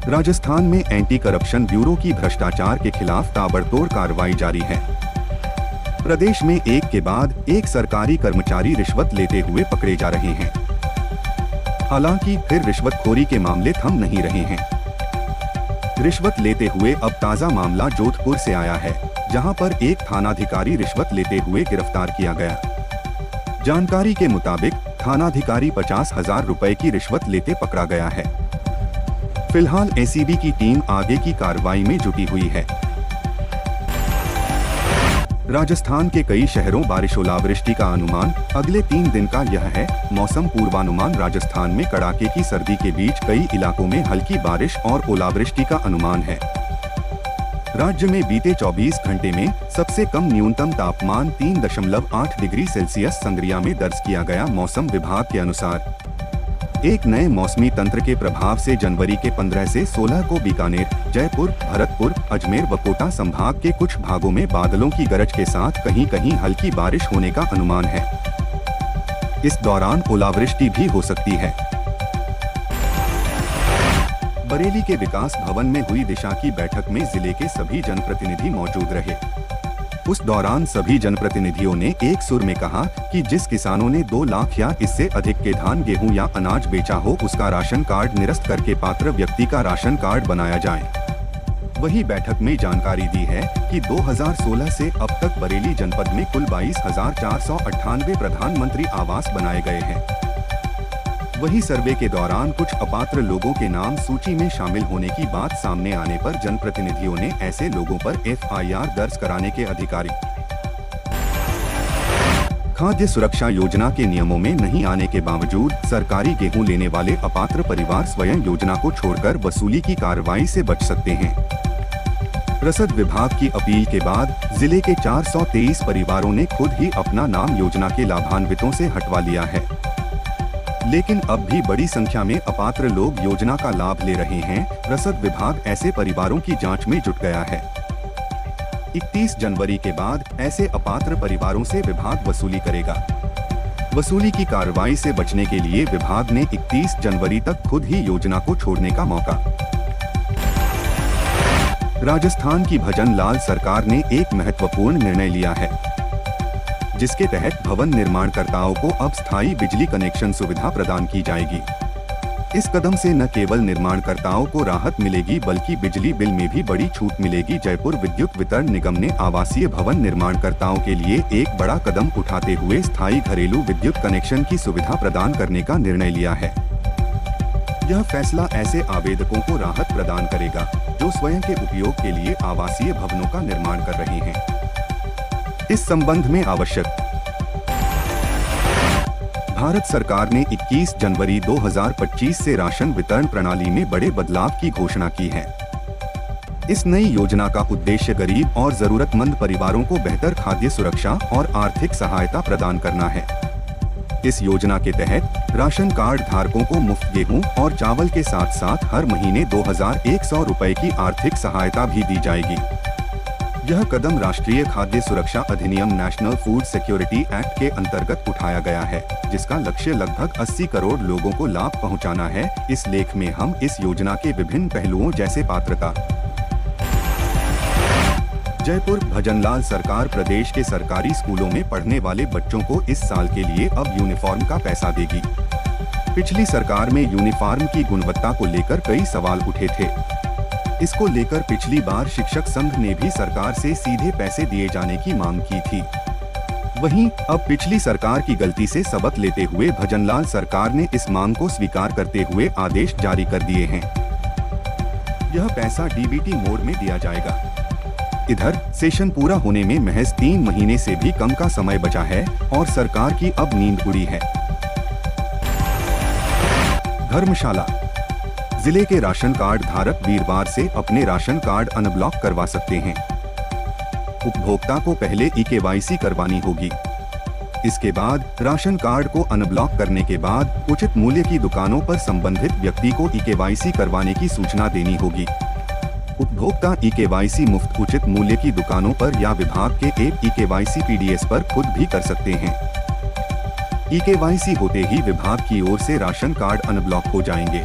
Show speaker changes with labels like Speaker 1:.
Speaker 1: राजस्थान में anti corruption bureau की भ्रष्टाचार के खिलाफ ताबड़तोड़ कार्रवाई जारी है। प्रदेश में एक के बाद एक सरकारी कर्मचारी रिश्वत लेते हुए पकड़े जा रहे हैं। हालांकि फिर रिश्वतखोरी के मामले थम नहीं रहे हैं। रिश्वत लेते हुए अब ताजा मामला जोधपुर से आया है, जहां पर एक थानाधिकारी रिश्वत लेते हुए गिरफ्तार किया गया। जानकारी के मुताबिक थानाधिकारी 50,000 रुपए की रिश्वत लेते पकड़ा गया है। फिलहाल एसीबी की टीम आगे की कार्रवाई में जुटी हुई है। राजस्थान के कई शहरों बारिश ओलावृष्टि का अनुमान। अगले 3 दिन का यह है मौसम पूर्वानुमान। राजस्थान में कड़ाके की सर्दी के बीच कई इलाकों में हल्की बारिश और ओलावृष्टि का अनुमान है। राज्य में बीते 24 घंटे में सबसे कम न्यूनतम तापमान 3.8 डिग्री सेल्सियस संग्रिया में दर्ज किया गया। मौसम विभाग के अनुसार एक नए मौसमी तंत्र के प्रभाव से जनवरी के 15 से 16 को बीकानेर, जयपुर, भरतपुर, अजमेर व कोटा संभाग के कुछ भागों में बादलों की गरज के साथ कहीं-कहीं हल्की बारिश होने का अनुमान है। इस दौरान ओलावृष्टि भी हो सकती है। बरेली के विकास भवन में हुई दिशा की बैठक में जिले के सभी जनप्रतिनिधि मौजूद रहे। उस दौरान सभी जनप्रतिनिधियों ने एक सुर में कहा कि जिस किसानों ने 2 लाख या इससे अधिक के धान, गेहूं या अनाज बेचा हो, उसका राशन कार्ड निरस्त करके पात्र व्यक्ति का राशन कार्ड बनाया जाए। वही बैठक में जानकारी दी है कि 2016 से अब तक बरेली जनपद में कुल 22,498 प्रधानमंत्री आवास बनाए गए हैं। वही सर्वे के दौरान कुछ अपात्र लोगों के नाम सूची में शामिल होने की बात सामने आने पर जनप्रतिनिधियों ने ऐसे लोगों पर FIR दर्ज कराने के अधिकारी। खाद्य सुरक्षा योजना के नियमों में नहीं आने के बावजूद सरकारी गेहूं लेने वाले अपात्र परिवार स्वयं योजना को छोड़कर वसूली की कार्रवाई से बच सकते हैं। रसद विभाग की अपील के बाद जिले के 423 परिवारों ने खुद ही अपना नाम योजना के लाभान्वितों से हटवा लिया है। लेकिन अब भी बड़ी संख्या में अपात्र लोग योजना का लाभ ले रहे हैं। रसद विभाग ऐसे परिवारों की जांच में जुट गया है। 31 जनवरी के बाद ऐसे अपात्र परिवारों से विभाग वसूली करेगा। वसूली की कार्रवाई से बचने के लिए विभाग ने 31 जनवरी तक खुद ही योजना को छोड़ने का मौका। राजस्थान की भजन लाल सरकार ने एक महत्वपूर्ण निर्णय लिया है, जिसके तहत भवन निर्माणकर्ताओं को अब स्थायी बिजली कनेक्शन सुविधा प्रदान की जाएगी। इस कदम से न केवल निर्माणकर्ताओं को राहत मिलेगी बल्कि बिजली बिल में भी बड़ी छूट मिलेगी। जयपुर विद्युत वितरण निगम ने आवासीय भवन निर्माणकर्ताओं के लिए एक बड़ा कदम उठाते हुए स्थायी घरेलू विद्युत कनेक्शन की सुविधा प्रदान करने का निर्णय लिया है। यह फैसला ऐसे आवेदकों को राहत प्रदान करेगा जो स्वयं के उपयोग के लिए आवासीय भवनों का निर्माण कर रहे हैं। इस संबंध में आवश्यक भारत सरकार ने 21 जनवरी 2025 से राशन वितरण प्रणाली में बड़े बदलाव की घोषणा की है। इस नई योजना का उद्देश्य गरीब और जरूरतमंद परिवारों को बेहतर खाद्य सुरक्षा और आर्थिक सहायता प्रदान करना है। इस योजना के तहत राशन कार्ड धारकों को मुफ्त गेहूं और चावल के साथ साथ हर महीने 2,100 रुपए की आर्थिक सहायता भी दी जाएगी। यह कदम राष्ट्रीय खाद्य सुरक्षा अधिनियम नेशनल फूड सिक्योरिटी एक्ट के अंतर्गत उठाया गया है, जिसका लक्ष्य लगभग 80 करोड़ लोगों को लाभ पहुंचाना है। इस लेख में हम इस योजना के विभिन्न पहलुओं जैसे पात्रता। जयपुर भजनलाल सरकार प्रदेश के सरकारी स्कूलों में पढ़ने वाले बच्चों को इस साल के लिए अब यूनिफॉर्म का पैसा देगी। पिछली सरकार में यूनिफॉर्म की गुणवत्ता को लेकर कई सवाल उठे थे। इसको लेकर पिछली बार शिक्षक संघ ने भी सरकार से सीधे पैसे दिए जाने की मांग की थी। वहीं अब पिछली सरकार की गलती से सबक लेते हुए भजनलाल सरकार ने इस मांग को स्वीकार करते हुए आदेश जारी कर दिए हैं। यह पैसा डीबीटी मोड में दिया जाएगा। इधर सेशन पूरा होने में महज 3 महीने से भी कम का समय बचा है और सरकार की अब नींद उड़ी है। धर्मशाला जिले के राशन कार्ड धारक वीरवार से अपने राशन कार्ड अनब्लॉक करवा सकते हैं। उपभोक्ता को पहले ई-केवाईसी करवानी होगी। इसके बाद राशन कार्ड को अनब्लॉक करने के बाद उचित मूल्य की दुकानों पर संबंधित व्यक्ति को ई-केवाईसी करवाने की सूचना देनी होगी। उपभोक्ता ई-केवाईसी मुफ्त उचित मूल्य की दुकानों पर या विभाग के ऐप ई-केवाईसी PDS पर खुद भी कर सकते हैं। ई-केवाईसी होते ही विभाग की ओर से राशन कार्ड अनब्लॉक हो जाएंगे।